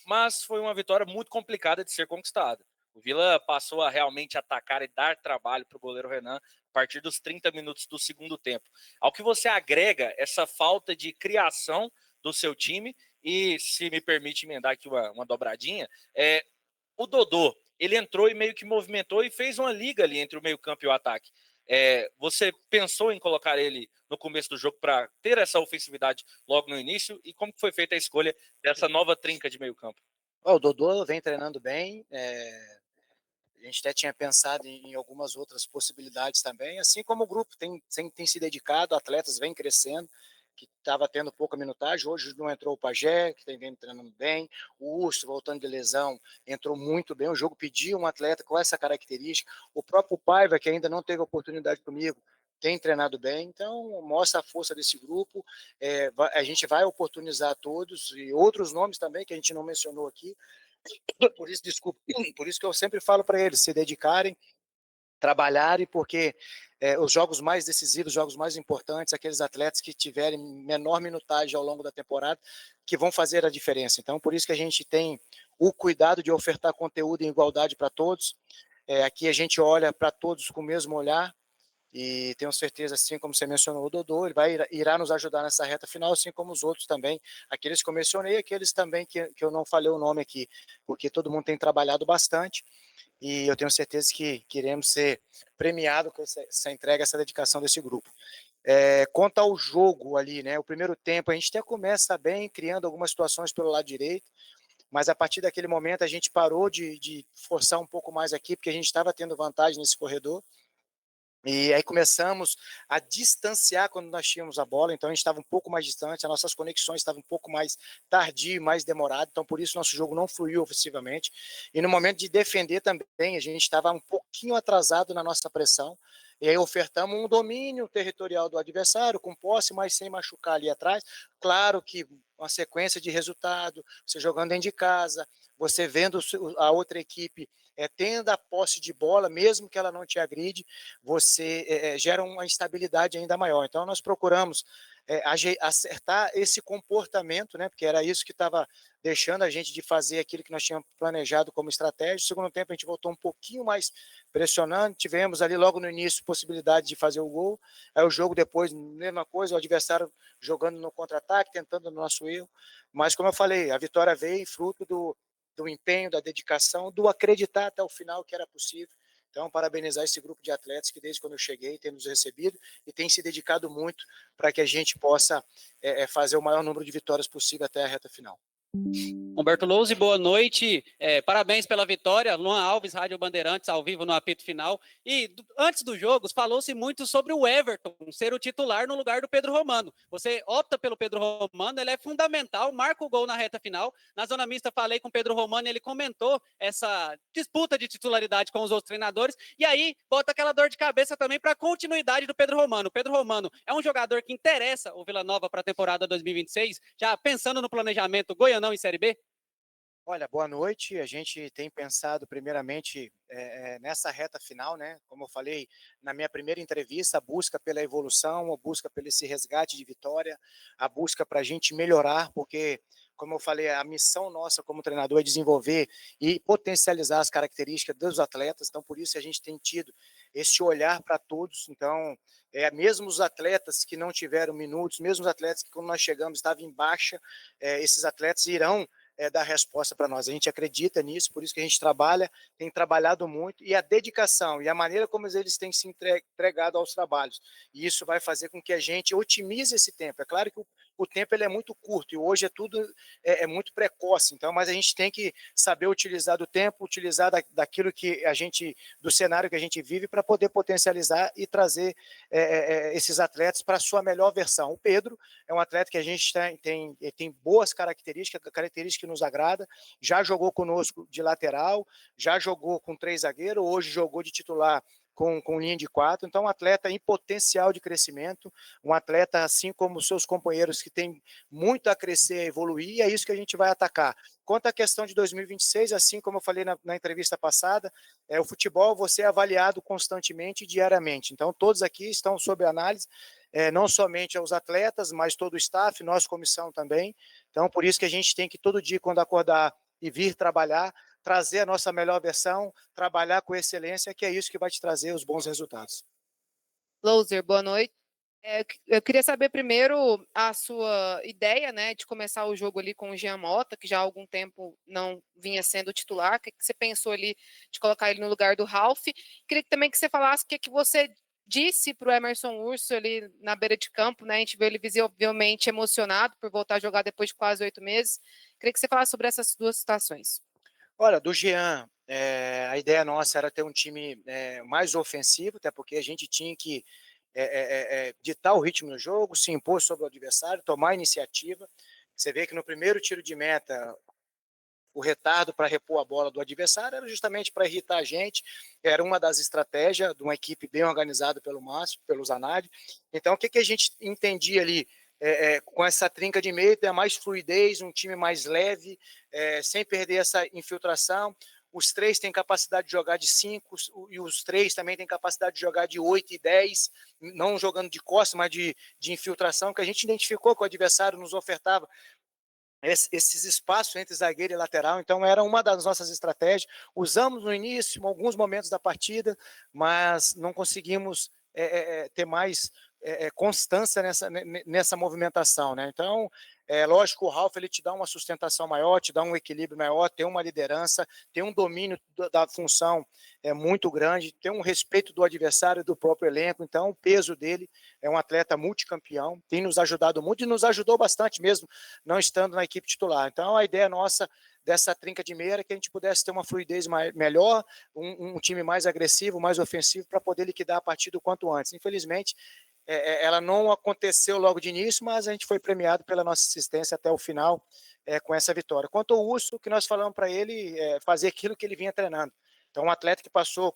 Mas foi uma vitória muito complicada de ser conquistada. O Vila passou a realmente atacar e dar trabalho para o goleiro Renan a partir dos 30 minutos do segundo tempo. Ao que você agrega essa falta de criação do seu time, e se me permite emendar aqui uma dobradinha, o Dodô, ele entrou e meio que movimentou e fez uma liga ali entre o meio-campo e o ataque. Você pensou em colocar ele no começo do jogo para ter essa ofensividade logo no início? E como foi feita a escolha dessa nova trinca de meio-campo? O Dodô vem treinando bem, a gente até tinha pensado em algumas outras possibilidades também, assim como o grupo tem se dedicado, atletas vêm crescendo, que estava tendo pouca minutagem, hoje não entrou o Pajé, que vem treinando bem, o Urso, voltando de lesão, entrou muito bem, o jogo pediu um atleta com essa característica, o próprio Paiva, que ainda não teve oportunidade comigo, tem treinado bem, então mostra a força desse grupo, a gente vai oportunizar todos, e outros nomes também, que a gente não mencionou aqui, por isso, desculpa, por isso que eu sempre falo para eles se dedicarem, trabalharem, porque os jogos mais decisivos, os jogos mais importantes, aqueles atletas que tiverem menor minutagem ao longo da temporada, que vão fazer a diferença. Então, por isso que a gente tem o cuidado de ofertar conteúdo em igualdade para todos. Aqui a gente olha para todos com o mesmo olhar, e tenho certeza, assim como você mencionou o Dodô, ele irá nos ajudar nessa reta final, assim como os outros também, aqueles que eu mencionei, aqueles também que eu não falei o nome aqui, porque todo mundo tem trabalhado bastante, e eu tenho certeza que iremos ser premiados com essa entrega, essa dedicação desse grupo. Quanto ao jogo ali, né, o primeiro tempo, a gente até começa bem, criando algumas situações pelo lado direito, mas a partir daquele momento a gente parou de forçar um pouco mais aqui, porque a gente estava tendo vantagem nesse corredor, e aí começamos a distanciar quando nós tínhamos a bola, então a gente estava um pouco mais distante, as nossas conexões estavam um pouco mais tardio, mais demorado, então por isso nosso jogo não fluiu ofensivamente. E no momento de defender também, a gente estava um pouquinho atrasado na nossa pressão, e aí ofertamos um domínio territorial do adversário, com posse, mas sem machucar ali atrás. Claro que uma sequência de resultado, você jogando dentro de casa, você vendo a outra equipe tendo a posse de bola, mesmo que ela não te agride, você gera uma instabilidade ainda maior. Então, nós procuramos acertar esse comportamento, né, porque era isso que estava deixando a gente de fazer aquilo que nós tínhamos planejado como estratégia. No segundo tempo, a gente voltou um pouquinho mais pressionando, tivemos ali logo no início possibilidade de fazer o gol, aí o jogo depois, mesma coisa, o adversário jogando no contra-ataque, tentando no nosso erro, mas como eu falei, a vitória veio fruto do empenho, da dedicação, do acreditar até o final que era possível. Então, parabenizar esse grupo de atletas que desde quando eu cheguei tem nos recebido e tem se dedicado muito para que a gente possa fazer o maior número de vitórias possível até a reta final. Humberto Lousi, boa noite. Parabéns pela vitória. Luan Alves, Rádio Bandeirantes, ao vivo no apito final. E antes dos jogos, falou-se muito sobre o Everton ser o titular no lugar do Pedro Romano. Você opta pelo Pedro Romano, ele é fundamental, marca o gol na reta final. Na zona mista, falei com o Pedro Romano, ele comentou essa disputa de titularidade com os outros treinadores. E aí, bota aquela dor de cabeça também para a continuidade do Pedro Romano. O Pedro Romano é um jogador que interessa o Vila Nova para a temporada 2026, já pensando no planejamento Goianão e Série B? Olha, boa noite. A gente tem pensado primeiramente nessa reta final, né? Como eu falei na minha primeira entrevista, a busca pela evolução, a busca pelo esse resgate de vitória, a busca para a gente melhorar, porque, como eu falei, a missão nossa como treinador é desenvolver e potencializar as características dos atletas. Então, por isso a gente tem tido esse olhar para todos. Então, mesmo os atletas que não tiveram minutos, mesmo os atletas que, quando nós chegamos, estavam em baixa, esses atletas irão dar resposta para nós. A gente acredita nisso, por isso que a gente trabalha, tem trabalhado muito, e a dedicação e a maneira como eles têm se entregado aos trabalhos. E isso vai fazer com que a gente otimize esse tempo. É claro que o tempo ele é muito curto, e hoje tudo muito precoce, então, mas a gente tem que saber utilizar do tempo, utilizar daquilo que a gente, do cenário que a gente vive, para poder potencializar e trazer esses atletas para a sua melhor versão. O Pedro é um atleta que a gente tem boas características que nos agrada, já jogou conosco de lateral, já jogou com 3 zagueiros, hoje jogou de titular com linha de 4, então um atleta em potencial de crescimento, um atleta assim como seus companheiros que tem muito a crescer, a evoluir, e é isso que a gente vai atacar. Quanto à questão de 2026, assim como eu falei na entrevista passada, o futebol você é avaliado constantemente e diariamente, então todos aqui estão sob análise, não somente aos atletas, mas todo o staff, nós comissão também. Então, por isso que a gente tem que todo dia, quando acordar e vir trabalhar, trazer a nossa melhor versão, trabalhar com excelência, que é isso que vai te trazer os bons resultados. Louser, boa noite. Eu queria saber primeiro a sua ideia, né, de começar o jogo ali com o Jean Mota, que já há algum tempo não vinha sendo titular. O que você pensou ali de colocar ele no lugar do Ralf? Queria também que você falasse o que você disse para o Emerson Urso ali na beira de campo, né? A gente vê ele visivelmente emocionado por voltar a jogar depois de quase 8 meses. Queria que você falasse sobre essas duas situações. Olha, do Jean, a ideia nossa era ter um time mais ofensivo, até porque a gente tinha que ditar o ritmo do jogo, se impor sobre o adversário, tomar iniciativa. Você vê que no primeiro tiro de meta, o retardo para repor a bola do adversário era justamente para irritar a gente, era uma das estratégias de uma equipe bem organizada pelo Márcio, pelo Zanardi. Então, o que a gente entendia ali com essa trinca de meio, ter mais fluidez, um time mais leve, sem perder essa infiltração. Os três têm capacidade de jogar de 5, e os três também têm capacidade de jogar de 8 e 10, não jogando de costas, mas de infiltração, que a gente identificou que o adversário nos ofertava esses espaços entre zagueiro e lateral. Então era uma das nossas estratégias. Usamos no início, em alguns momentos da partida, mas não conseguimos ter mais constância nessa movimentação, né? Então, lógico, o Ralf ele te dá uma sustentação maior, te dá um equilíbrio maior, tem uma liderança, tem um domínio da função muito grande, tem um respeito do adversário, do próprio elenco. Então, o peso dele é um atleta multicampeão, tem nos ajudado muito e nos ajudou bastante mesmo, não estando na equipe titular. Então, a ideia nossa dessa trinca de meia era que a gente pudesse ter uma fluidez melhor, um time mais agressivo, mais ofensivo, para poder liquidar a partida o quanto antes. Infelizmente, ela não aconteceu logo de início, mas a gente foi premiado pela nossa assistência até o final com essa vitória. Quanto ao Urso, o que nós falamos para ele fazer aquilo que ele vinha treinando. Então, um atleta que passou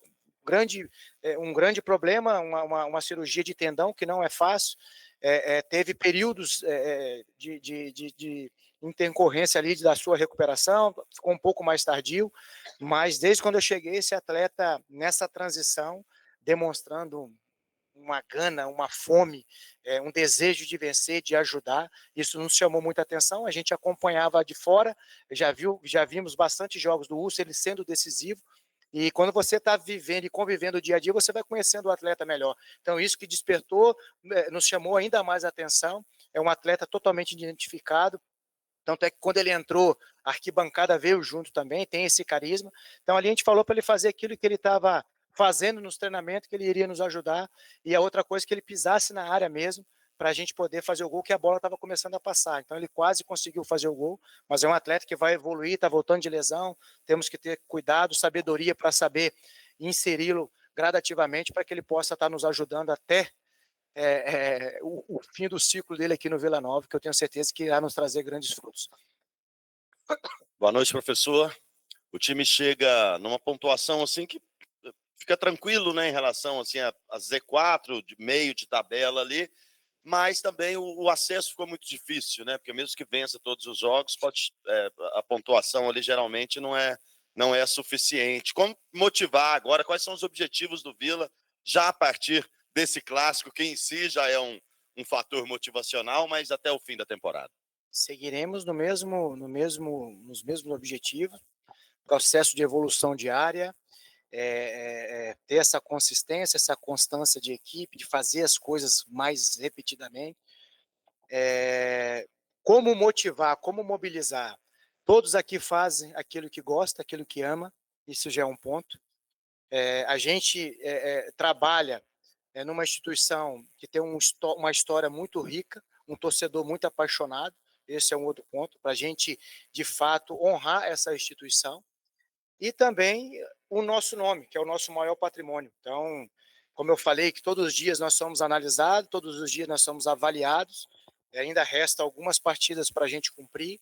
um grande problema, uma cirurgia de tendão, que não é fácil, teve períodos de intercorrência ali da sua recuperação, ficou um pouco mais tardio, mas desde quando eu cheguei, esse atleta, nessa transição, demonstrando uma gana, uma fome, um desejo de vencer, de ajudar. Isso nos chamou muita atenção. A gente acompanhava de fora, já vimos bastante jogos do Urso, ele sendo decisivo. E quando você está vivendo e convivendo o dia a dia, você vai conhecendo o atleta melhor. Então, isso que despertou, nos chamou ainda mais a atenção. É um atleta totalmente identificado. Tanto é que quando ele entrou, a arquibancada veio junto também, tem esse carisma. Então, ali a gente falou para ele fazer aquilo que ele estava fazendo nos treinamentos, que ele iria nos ajudar. E a outra coisa, que ele pisasse na área mesmo, para a gente poder fazer o gol, que a bola estava começando a passar. Então, ele quase conseguiu fazer o gol, mas é um atleta que vai evoluir, está voltando de lesão, temos que ter cuidado, sabedoria para saber inseri-lo gradativamente, para que ele possa estar nos ajudando até o fim do ciclo dele aqui no Vila Nova, que eu tenho certeza que irá nos trazer grandes frutos. Boa noite, professor. O time chega numa pontuação assim que fica tranquilo, né, em relação assim a Z4, de meio de tabela ali, mas também o acesso ficou muito difícil, né? Porque mesmo que vença todos os jogos, a pontuação ali geralmente não é suficiente. Como motivar agora? Quais são os objetivos do Vila já a partir desse clássico, que em si já é um fator motivacional, mas até o fim da temporada? Seguiremos nos mesmos objetivos, processo de evolução diária, ter essa consistência, essa constância de equipe, de fazer as coisas mais repetidamente. Como motivar, como mobilizar? Todos aqui fazem aquilo que gosta, aquilo que ama, isso já é um ponto. A gente trabalha numa instituição que tem uma história muito rica, um torcedor muito apaixonado, esse é um outro ponto, para a gente, de fato, honrar essa instituição, e também o nosso nome, que é o nosso maior patrimônio. Então, como eu falei, que todos os dias nós somos analisados, todos os dias nós somos avaliados, ainda resta algumas partidas para a gente cumprir,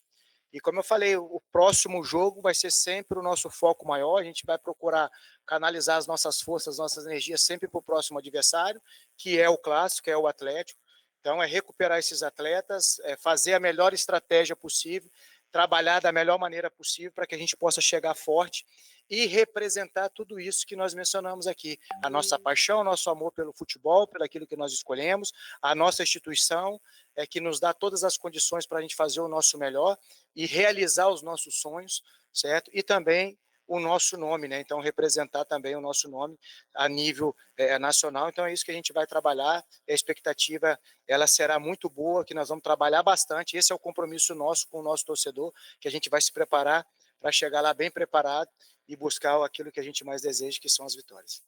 e como eu falei, o próximo jogo vai ser sempre o nosso foco maior, a gente vai procurar canalizar as nossas forças, nossas energias sempre para o próximo adversário, que é o clássico, que é o Atlético. Então, recuperar esses atletas, fazer a melhor estratégia possível, trabalhar da melhor maneira possível para que a gente possa chegar forte e representar tudo isso que nós mencionamos aqui. A nossa paixão, nosso amor pelo futebol, pelo aquilo que nós escolhemos, a nossa instituição, que nos dá todas as condições para a gente fazer o nosso melhor e realizar os nossos sonhos, certo? E também o nosso nome, né? Então, representar também o nosso nome a nível nacional. Então, é isso que a gente vai trabalhar. A expectativa, ela será muito boa, que nós vamos trabalhar bastante. Esse é o compromisso nosso com o nosso torcedor, que a gente vai se preparar para chegar lá bem preparado e buscar aquilo que a gente mais deseja, que são as vitórias.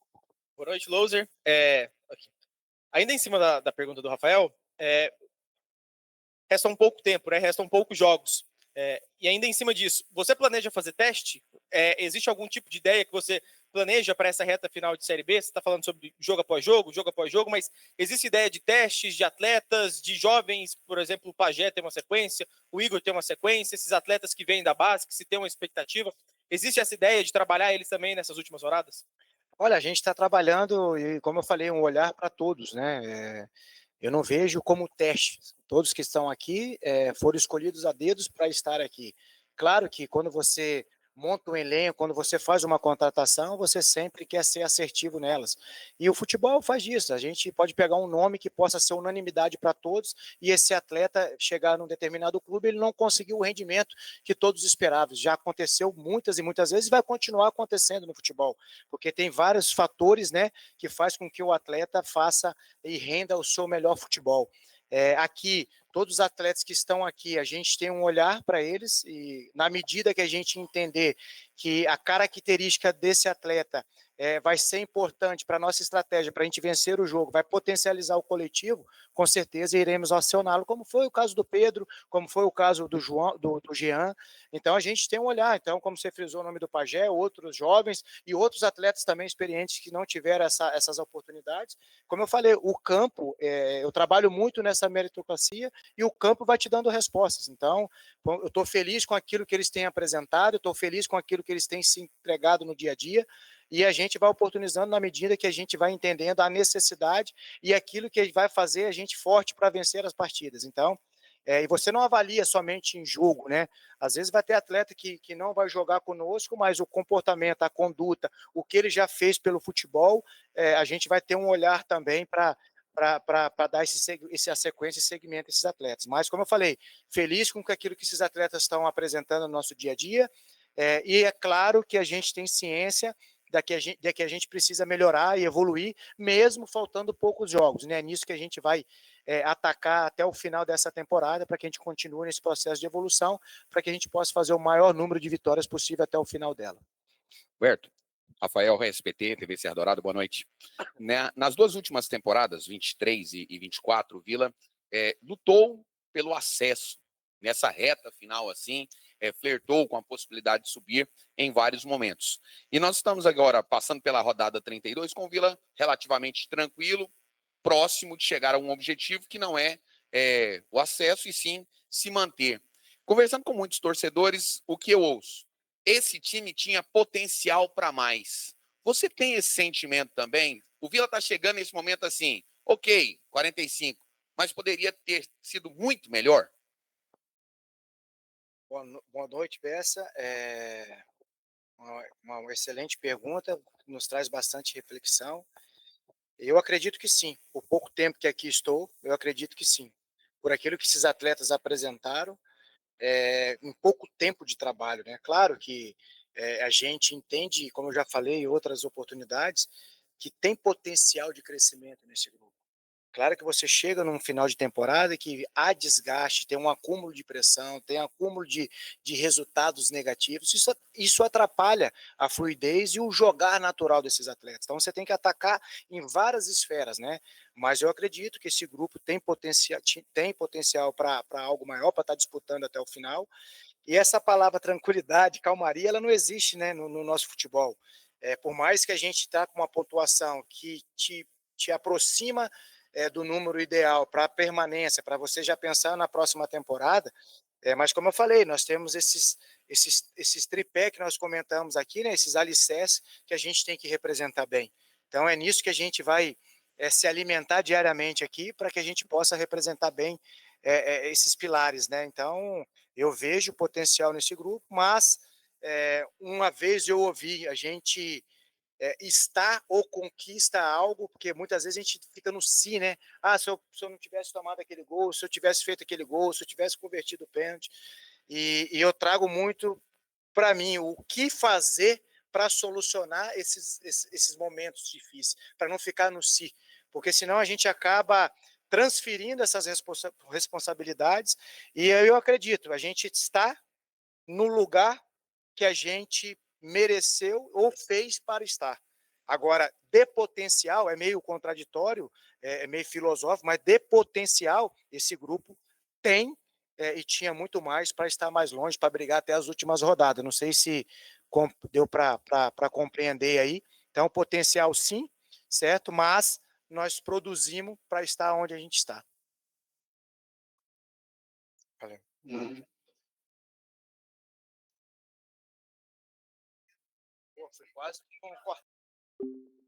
Boa noite, Loser. Ainda em cima da pergunta do Rafael, resta um pouco tempo, né? Restam poucos jogos. E ainda em cima disso, você planeja fazer teste? Existe algum tipo de ideia que você planeja para essa reta final de Série B? Você está falando sobre jogo após jogo, mas existe ideia de testes de atletas, de jovens, por exemplo, o Pajé tem uma sequência, o Igor tem uma sequência, esses atletas que vêm da base, que se tem uma expectativa, existe essa ideia de trabalhar eles também nessas últimas rodadas? Olha, a gente está trabalhando, e como eu falei, um olhar para todos, né? Eu não vejo como teste. Todos que estão aqui foram escolhidos a dedos para estar aqui. Claro que quando você monta um elenco, quando você faz uma contratação, você sempre quer ser assertivo nelas. E o futebol faz isso. A gente pode pegar um nome que possa ser unanimidade para todos e esse atleta chegar num determinado clube, ele não conseguiu o rendimento que todos esperavam. Já aconteceu muitas e muitas vezes e vai continuar acontecendo no futebol, porque tem vários fatores, né, que faz com que o atleta faça e renda o seu melhor futebol. Aqui, todos os atletas que estão aqui, a gente tem um olhar para eles e na medida que a gente entender que a característica desse atleta vai ser importante para a nossa estratégia, para a gente vencer o jogo, vai potencializar o coletivo, com certeza iremos acioná-lo, como foi o caso do Pedro, como foi o caso do João, do Jean. Então a gente tem um olhar, então, como você frisou o nome do Pajé, outros jovens e outros atletas também experientes que não tiveram essas oportunidades. Como eu falei, o campo, eu trabalho muito nessa meritocracia e o campo vai te dando respostas. Então, eu estou feliz com aquilo que eles têm apresentado, estou feliz com aquilo que eles têm se entregado no dia a dia, e a gente vai oportunizando na medida que a gente vai entendendo a necessidade e aquilo que vai fazer a gente forte para vencer as partidas. Então, e você não avalia somente em jogo, né? Às vezes vai ter atleta que não vai jogar conosco, mas o comportamento, a conduta, o que ele já fez pelo futebol, a gente vai ter um olhar também para dar essa sequência e segmento a esses atletas. Mas, como eu falei, feliz com aquilo que esses atletas estão apresentando no nosso dia a dia, e é claro que a gente tem ciência de que a gente precisa melhorar e evoluir, mesmo faltando poucos jogos, né? É nisso que a gente vai atacar até o final dessa temporada, para que a gente continue nesse processo de evolução, para que a gente possa fazer o maior número de vitórias possível até o final dela. Roberto, Rafael, RSPT, TV Serra Dourado, boa noite. Nas duas últimas temporadas, 23 e 24, o Vila lutou pelo acesso. Nessa reta final, assim, flertou com a possibilidade de subir em vários momentos. E nós estamos agora passando pela rodada 32 com o Vila relativamente tranquilo, próximo de chegar a um objetivo que não é o acesso, e sim se manter. Conversando com muitos torcedores, o que eu ouço? Esse time tinha potencial para mais. Você tem esse sentimento também? O Vila está chegando nesse momento assim, ok, 45, mas poderia ter sido muito melhor? Boa noite, Bessa. Uma excelente pergunta, nos traz bastante reflexão. Eu acredito que sim. Por pouco tempo que aqui estou, eu acredito que sim. Por aquilo que esses atletas apresentaram, em pouco tempo de trabalho, né? Claro que a gente entende, como eu já falei em outras oportunidades, que tem potencial de crescimento nesse grupo. Claro que você chega num final de temporada que há desgaste, tem um acúmulo de pressão, tem um acúmulo de resultados negativos, isso atrapalha a fluidez e o jogar natural desses atletas. Então você tem que atacar em várias esferas, né? Mas eu acredito que esse grupo tem potencial para algo maior, para estar disputando até o final. E essa palavra tranquilidade, calmaria, ela não existe, né, no nosso futebol. Por mais que a gente está com uma pontuação que te aproxima do número ideal para a permanência, para você já pensar na próxima temporada, mas como eu falei, nós temos esses tripé que nós comentamos aqui, né, esses alicerces que a gente tem que representar bem. Então é nisso que a gente vai se alimentar diariamente aqui, para que a gente possa representar bem esses pilares, né? Então, eu vejo potencial nesse grupo, mas uma vez eu ouvi a gente está ou conquista algo, porque muitas vezes a gente fica no si, né? Ah, se eu não tivesse tomado aquele gol, se eu tivesse feito aquele gol, se eu tivesse convertido o pênalti. E eu trago muito para mim o que fazer para solucionar esses momentos difíceis, para não ficar no si, porque senão a gente acaba transferindo essas responsabilidades, e eu acredito, a gente está no lugar que a gente mereceu ou fez para estar. Agora, de potencial, é meio contraditório, é meio filosófico, mas de potencial, esse grupo tem e tinha muito mais para estar mais longe, para brigar até as últimas rodadas. Não sei se deu para compreender aí. Então, potencial sim, certo? Mas nós produzimos para estar onde a gente está. Valeu. Pô, foi quase um